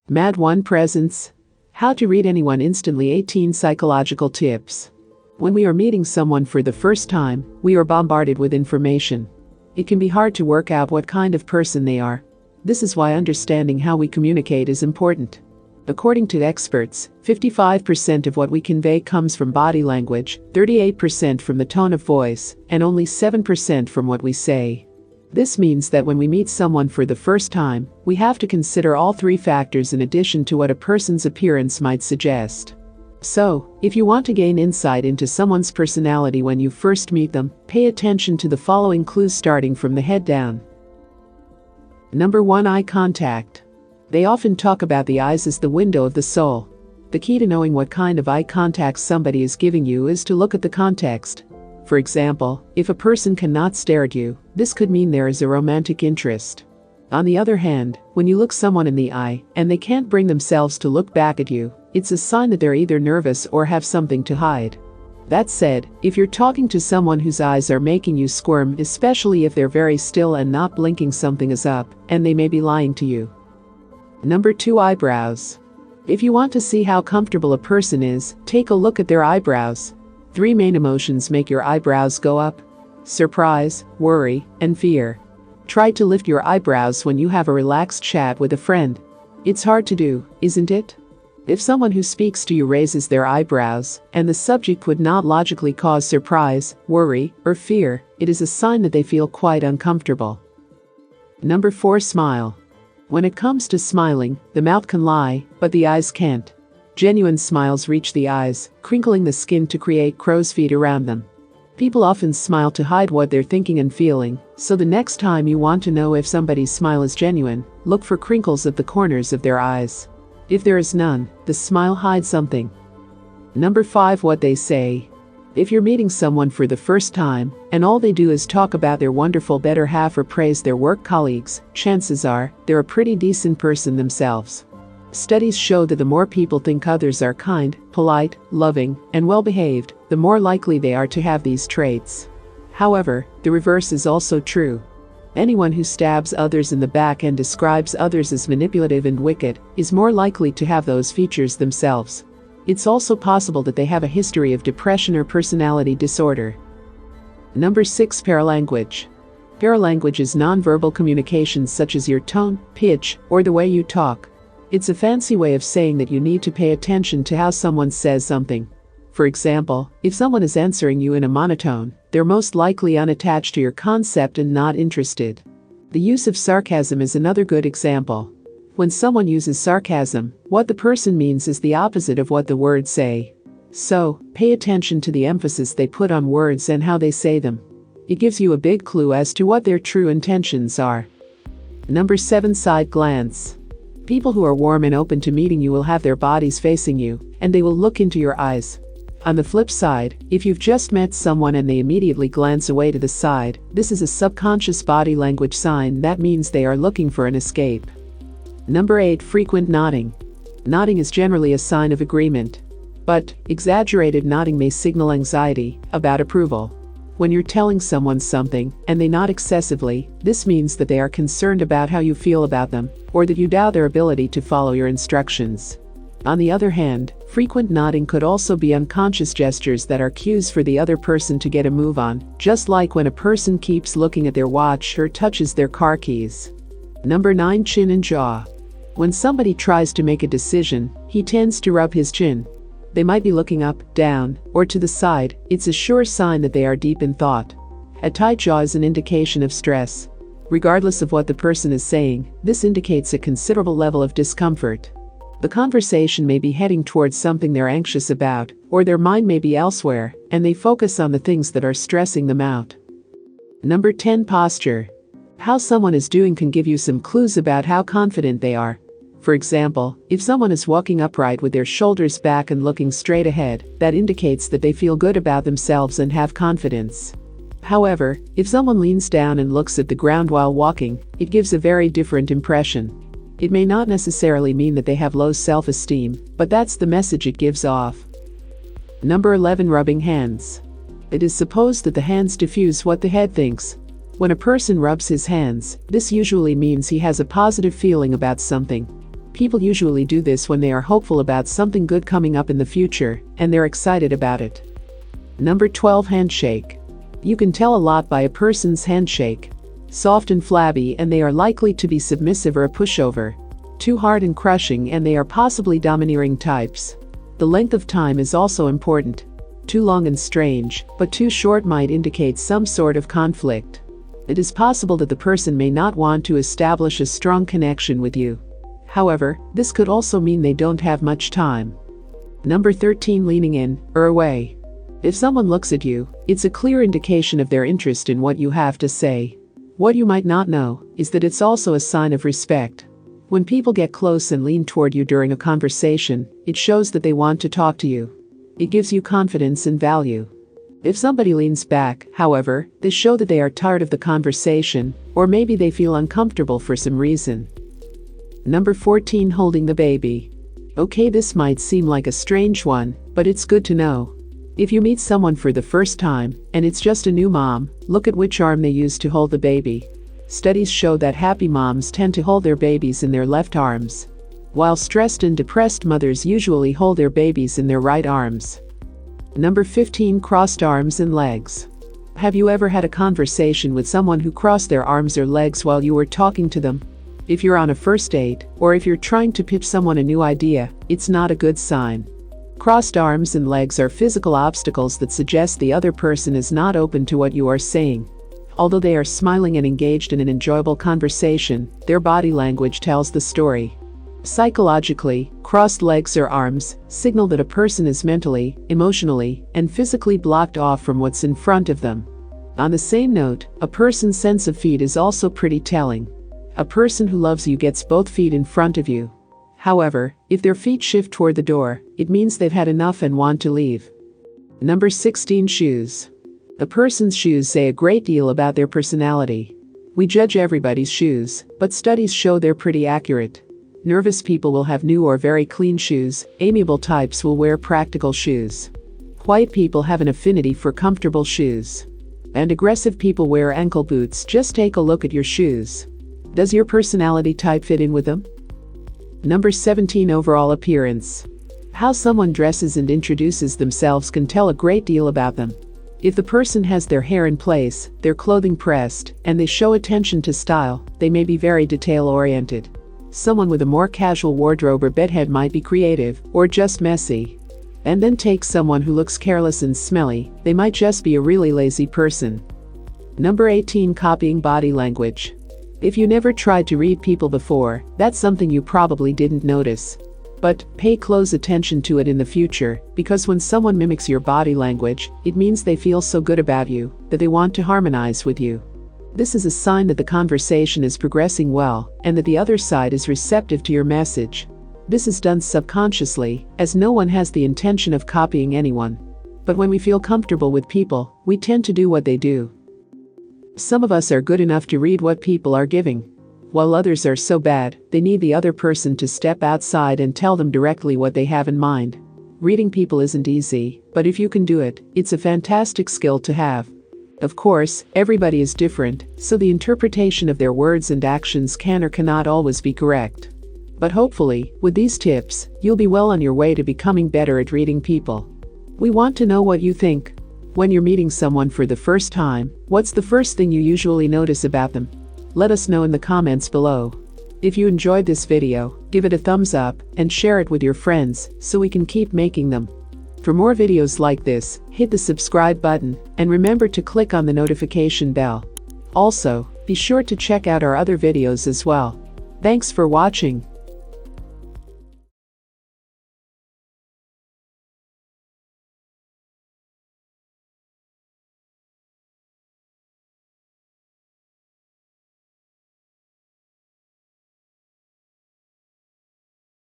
Mad 1 Presence. How to read anyone instantly. 18 Psychological tips. When we are meeting someone for the first time, we are bombarded with information. It can be hard to work out what kind of person they are. This is why understanding how we communicate is important. According to experts, 55% of what we convey comes from body language, 38% from the tone of voice, and only 7% from what we say. This means that when we meet someone for the first time, we have to consider all three factors in addition to what a person's appearance might suggest. So, if you want to gain insight into someone's personality when you first meet them, pay attention to the following clues starting from the head down. Number 1. Eye contact. They often talk about the eyes as the window of the soul. The key to knowing what kind of eye contact somebody is giving you is to look at the context. For example, if a person cannot stare at you, this could mean there is a romantic interest. On the other hand, when you look someone in the eye and they can't bring themselves to look back at you, it's a sign that they're either nervous or have something to hide. That said, if you're talking to someone whose eyes are making you squirm, especially if they're very still and not blinking, something is up, and they may be lying to you. Number 2. Eyebrows. If you want to see how comfortable a person is, take a look at their eyebrows. 3 main emotions make your eyebrows go up: surprise, worry, and fear. Try to lift your eyebrows when you have a relaxed chat with a friend. It's hard to do, isn't it? If someone who speaks to you raises their eyebrows, and the subject would not logically cause surprise, worry, or fear, it is a sign that they feel quite uncomfortable. Number 4. Smile. When it comes to smiling, the mouth can lie, but the eyes can't. Genuine smiles reach the eyes, crinkling the skin to create crow's feet around them. People often smile to hide what they're thinking and feeling, so the next time you want to know if somebody's smile is genuine, look for crinkles at the corners of their eyes. If there is none, the smile hides something. Number 5. What they say. If you're meeting someone for the first time, and all they do is talk about their wonderful better half or praise their work colleagues, chances are, they're a pretty decent person themselves. Studies show that the more people think others are kind, polite, loving, and well-behaved, the more likely they are to have these traits. However, the reverse is also true. Anyone who stabs others in the back and describes others as manipulative and wicked is more likely to have those features themselves. It's also possible that they have a history of depression or personality disorder. Number 6. Paralanguage. Paralanguage is nonverbal communication such as your tone, pitch, or the way you talk. It's a fancy way of saying that you need to pay attention to how someone says something. For example, if someone is answering you in a monotone, they're most likely unattached to your concept and not interested. The use of sarcasm is another good example. When someone uses sarcasm, what the person means is the opposite of what the words say. So, pay attention to the emphasis they put on words and how they say them. It gives you a big clue as to what their true intentions are. Number 7. Side glance. People who are warm and open to meeting you will have their bodies facing you, and they will look into your eyes. On the flip side, if you've just met someone and they immediately glance away to the side, this is a subconscious body language sign that means they are looking for an escape. Number 8. Frequent nodding. Nodding is generally a sign of agreement. But, exaggerated nodding may signal anxiety about approval. When you're telling someone something, and they nod excessively, this means that they are concerned about how you feel about them, or that you doubt their ability to follow your instructions. On the other hand, frequent nodding could also be unconscious gestures that are cues for the other person to get a move on, just like when a person keeps looking at their watch or touches their car keys. Number 9. Chin and jaw. When somebody tries to make a decision, he tends to rub his chin. They might be looking up, down, or to the side. It's a sure sign that they are deep in thought. A tight jaw is an indication of stress. Regardless of what the person is saying, this indicates a considerable level of discomfort. The conversation may be heading towards something they're anxious about, or their mind may be elsewhere, and they focus on the things that are stressing them out. Number 10. Posture. How someone is doing can give you some clues about how confident they are. For example, if someone is walking upright with their shoulders back and looking straight ahead, that indicates that they feel good about themselves and have confidence. However, if someone leans down and looks at the ground while walking, it gives a very different impression. It may not necessarily mean that they have low self-esteem, but that's the message it gives off. Number 11. Rubbing hands. It is supposed that the hands diffuse what the head thinks. When a person rubs his hands, this usually means he has a positive feeling about something. People usually do this when they are hopeful about something good coming up in the future, and they're excited about it. Number 12. Handshake. You can tell a lot by a person's handshake. Soft and flabby, and they are likely to be submissive or a pushover. Too hard and crushing, and they are possibly domineering types. The length of time is also important. Too long and strange, but too short might indicate some sort of conflict. It is possible that the person may not want to establish a strong connection with you. However, this could also mean they don't have much time. Number 13. Leaning in or away. If someone looks at you, it's a clear indication of their interest in what you have to say. What you might not know is that it's also a sign of respect. When people get close and lean toward you during a conversation, it shows that they want to talk to you. It gives you confidence and value. If somebody leans back, however, they show that they are tired of the conversation, or maybe they feel uncomfortable for some reason. Number 14. Holding the baby. Okay, this might seem like a strange one, but it's good to know. If you meet someone for the first time, and it's just a new mom, look at which arm they use to hold the baby. Studies show that happy moms tend to hold their babies in their left arms, while stressed and depressed mothers usually hold their babies in their right arms. Number 15. Crossed arms and legs. Have you ever had a conversation with someone who crossed their arms or legs while you were talking to them? If you're on a first date, or if you're trying to pitch someone a new idea, it's not a good sign. Crossed arms and legs are physical obstacles that suggest the other person is not open to what you are saying. Although they are smiling and engaged in an enjoyable conversation, their body language tells the story. Psychologically, crossed legs or arms signal that a person is mentally, emotionally, and physically blocked off from what's in front of them. On the same note, a person's sense of feet is also pretty telling. A person who loves you gets both feet in front of you. However, if their feet shift toward the door, it means they've had enough and want to leave. Number 16. Shoes. A person's shoes say a great deal about their personality. We judge everybody's shoes, but studies show they're pretty accurate. Nervous people will have new or very clean shoes. Amiable types will wear practical shoes. Quiet people have an affinity for comfortable shoes. And aggressive people wear ankle boots. Just take a look at your shoes. Does your personality type fit in with them? Number 17. Overall appearance. How someone dresses and introduces themselves can tell a great deal about them. If the person has their hair in place, their clothing pressed, and they show attention to style, they may be very detail-oriented. Someone with a more casual wardrobe or bedhead might be creative, or just messy. And then take someone who looks careless and smelly, they might just be a really lazy person. Number 18. Copying body language. If you never tried to read people before, that's something you probably didn't notice. But pay close attention to it in the future, because when someone mimics your body language, it means they feel so good about you that they want to harmonize with you. This is a sign that the conversation is progressing well and that the other side is receptive to your message. This is done subconsciously, as no one has the intention of copying anyone. But when we feel comfortable with people, we tend to do what they do. Some of us are good enough to read what people are giving, while others are so bad, they need the other person to step outside and tell them directly what they have in mind. Reading people isn't easy, but if you can do it, it's a fantastic skill to have. Of course, everybody is different, so the interpretation of their words and actions can or cannot always be correct. But hopefully, with these tips, you'll be well on your way to becoming better at reading people. We want to know what you think. When you're meeting someone for the first time, what's the first thing you usually notice about them? Let us know in the comments below. If you enjoyed this video, give it a thumbs up and share it with your friends so we can keep making them. For more videos like this, hit the subscribe button and remember to click on the notification bell. Also, be sure to check out our other videos as well. Thanks for watching.